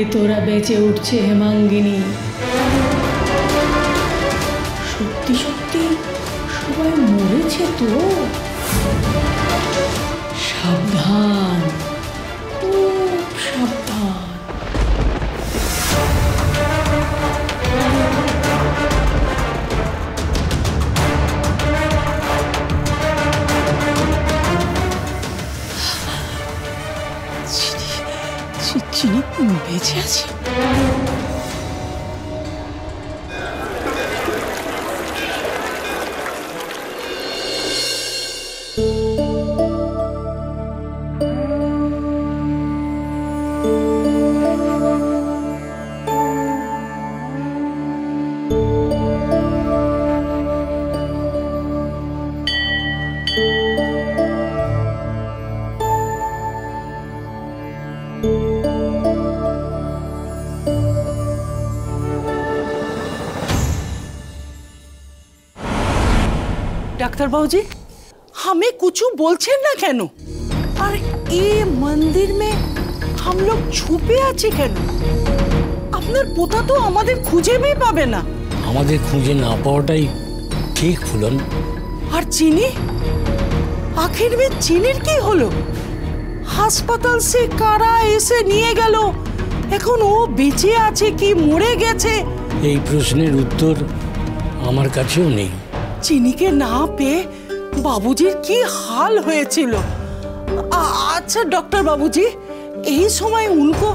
মৃতরা বেঁচে উঠছে হেমাঙ্গিনী। সত্যি সত্যি সবাই মরেছে তো? সাবধান, খুব সাবধান। চিনি বেঁচে আছে? डॉक्टर बाबू जी, हमें कुछ बोलছেন না কেন? আর এই মন্দির में हम लोग छुपे আছি কেন? আপনার পোতা তো আমাদের খুঁজেই পাবে না। আমাদের খুঁজে না পাওয়াটাই ঠিক ফুলন। আর চিনি, আখের में চিনির কি হলো? হাসপাতাল से কারা এসে নিয়ে গেল? এখন ও বেঁচে আছে কি মরে গেছে? এই প্রশ্নের উত্তর আমার কাছেও নেই। চিনিকে না পেয়ে বাবুজির কি হাল হয়েছিল। अच्छा डॉक्टर बाबूजी, এই সময় उनको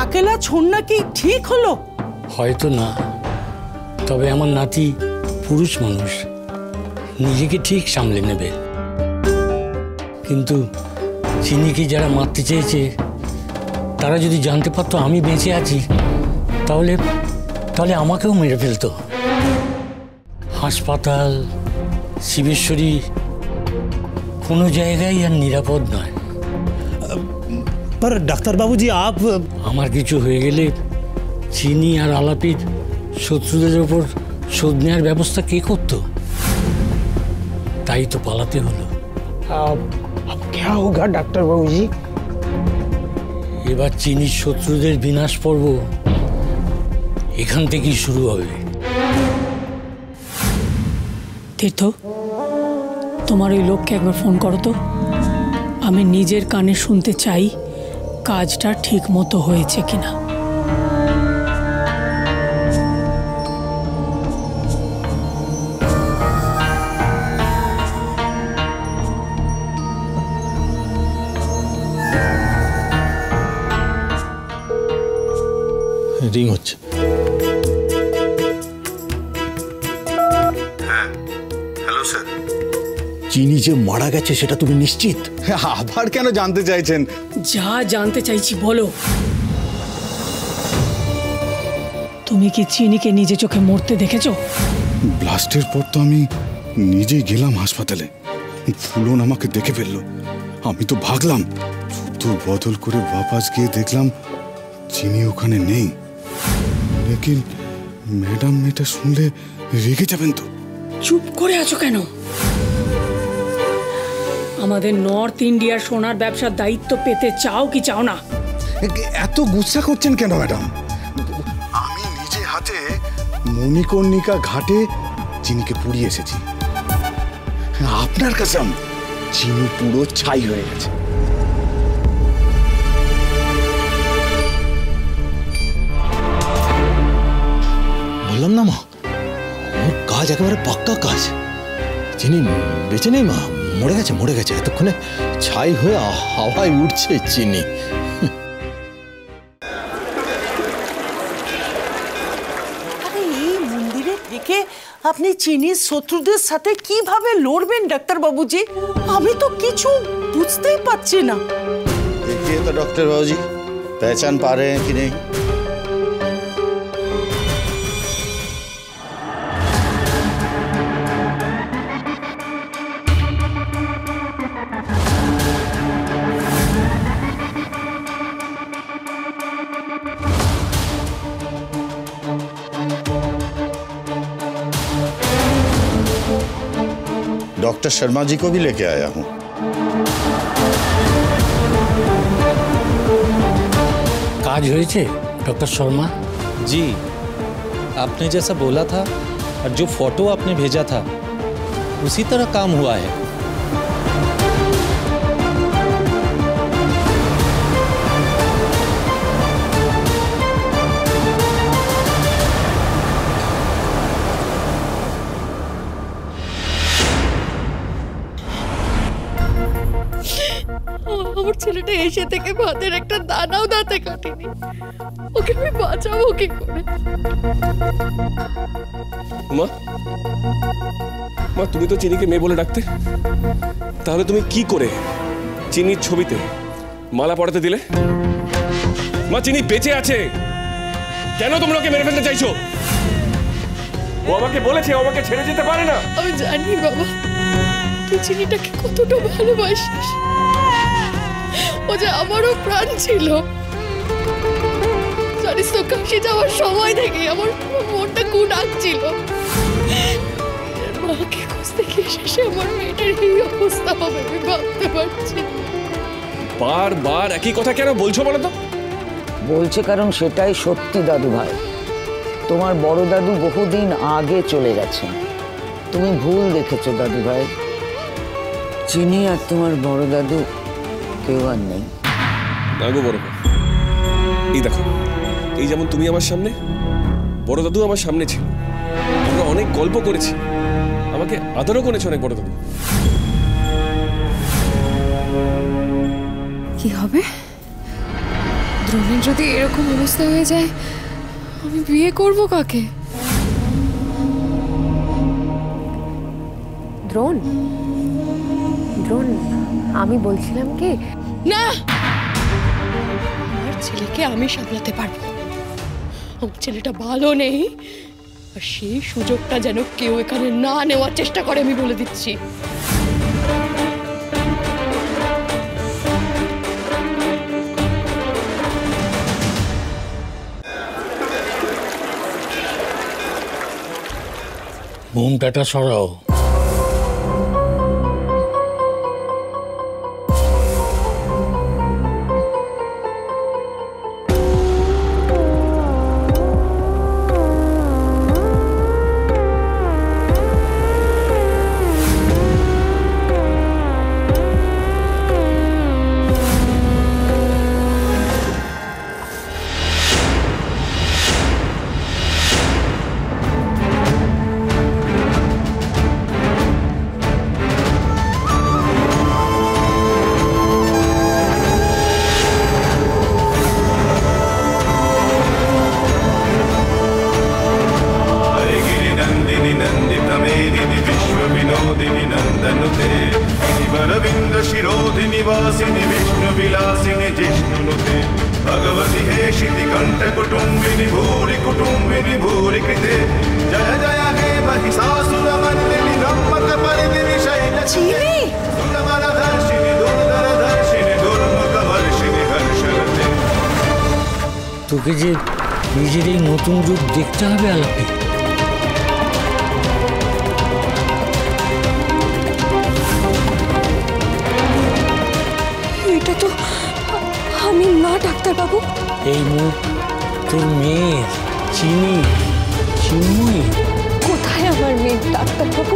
अकेला छोड़ना কি ঠিক হলো? হয়তো না, তবে আমার নাতি পুরুষ মানুষ, নিজেকে ঠিক সামলে নেবে। কিন্তু চিনিকে যারা মারতে চেয়েছে তারা যদি জানতে পারতো আমি বেঁচে আছি, তাহলে তাহলে আমাকেও মেরে ফেলতো। হাসপাতাল, শিবেশ্বরী, কোনো জায়গায় আর নিরাপদ নয়। पर डॉक्टर बाबूजी आप আমার কিছু হয়ে গেলে চিনি আর আলাপির শত্রুদের ওপর শোধ নেওয়ার ব্যবস্থা কে করতো? তাই তো পালাতে হলো। अब क्या होगा डॉक्टर बाबूजी? এবার চিনির শত্রুদের বিনাশ পর্ব এখান থেকেই শুরু হবে। তীর্থ, তোমার ওই লোককে একবার ফোন করো তো। আমি নিজের কানে শুনতে চাই কাজটা ঠিক মতো হয়েছে কিনা। रिंग হচ্ছে। হ্যাঁ, হ্যালো স্যার। চিনি যে মারা গেছে সেটা তুমি নিশ্চিত? আবার কেন জানতে চাইছেন? যা জানতে চাইছি বলো। তুমি কি চিনিকে নিজে চোখে মরতে দেখেছো? ব্লাস্টের পর তো আমি নিজেই গেলাম হাসপাতালে। ফুলন আমাকে দেখে ফেললো। আমি তো ভাগলাম, শুধু বদল করে বাপাস গিয়ে দেখলাম চিনি ওখানে নেই। লেকিন ম্যাডাম এটা শুনলে রেগে যাবেন তো। চুপ করে আছো কেন? আমাদের নর্থ ইন্ডিয়ার সোনার ব্যবসার দায়িত্ব পেতে চাও কি চাও না? এত গুসা করছেন কেন ম্যাডাম? আমি নিজে হাতে মণিকর্ণিকা ঘাটে চিনিকে পুড়িয়ে এসেছি। আপনার কাসম, চিনি পুরো ছাই হয়ে গেছে। বললাম না মা, ওর কাজ একেবারে পাক্কা কাজ। চিনি বেঁচে নেই মা, মরে গেছে, মরে গেছে। এতক্ষণে ছাই হয়ে হাওয়ায় উঠছে চিনি। আরে এই মন্দিরে থেকে আপনি চিনির শত্রুদের সাথে কিভাবে লড়বেন ডাক্তার বাবুজি? আমি তো কিছু বুঝতেই পারছি না। देखिए तो डॉक्टर बाबू जी, पहचान पा रहे हैं कि नहीं? डॉक्टर शर्मा जी को भी लेके आया हूँ। কাজ হয়েছে? डॉक्टर शर्मा। जी, आपने जैसा बोला था और जो फोटो आपने भेजा था उसी तरह काम हुआ है। আমার ছেলেটা এসে থেকে ভাতের একটা দানাও দাঁতে কাটেনি, ওকে আমি বাঁচাবো কি করে? মা, মা তুমি তো চিনিকে মেয়ে বলে ডাকতে, তাহলে তুমি কি করে চিনির ছবিতে মালা পড়াতে দিলে? মা, চিনি বেঁচে আছে, কেন তোমরা ওকে মেরে ফেলতে চাইছো? ও আমাকে বলেছে ও আমাকে ছেড়ে যেতে পারে না। আমি জানি বাবা, তুই চিনিটাকে কতটা ভালোবাসিস। ও যে আমারও প্রাণ ছিল। জানিস তো, কাশি যাওয়ার সময় থেকে আমার মনটা খুব ডাকছিল। মাকে খুঁজতে গিয়ে শেষে আমার মেয়েটার এই অবস্থা হবে আমি ভাবতে পারছি। বারবার একই কথা কেন বলছো বলো তো? বলছে কারণ সেটাই সত্যি দাদু ভাই। তোমার বড় দাদু বহুদিন আগে চলে গেছেন, তুমি ভুল দেখেছো দাদু ভাই। চিনি আর তোমার বড় দাদু কেউ আর নেই। না গো বড়, এই দেখো, এই যেমন তুমি আমার সামনে, বড় দাদু আমার সামনে ছিল, আমরা অনেক গল্প করেছি, আমাকে আদরও করেছে অনেক বড় দাদু। কি হবে দ্রোণের যদি এরকম অবস্থা হয়ে যায়? আমি বিয়ে করব কাকে? দ্রোণ, দ্রোণ, আমি বলছিলাম কি, না, আমার ছেলেকে আমি সামলাতে পারবো। আমার ছেলেটা ভালো নেই, আর সেই সুযোগটা যেন কেউ এখানে না নেওয়ার চেষ্টা করে, আমি বলে দিচ্ছি। ঘুমটাটা সরাও। তোকে যে নিজের এই নতুন রূপ দেখতে হবে আলাপি। এটা তো আমি না, ডাক্তার বাবু। এই মুখ তোর মেয়ের, চিনি, চিন্ময়ী। কোথায় আমার মেয়ে ডাক্তার বাবু?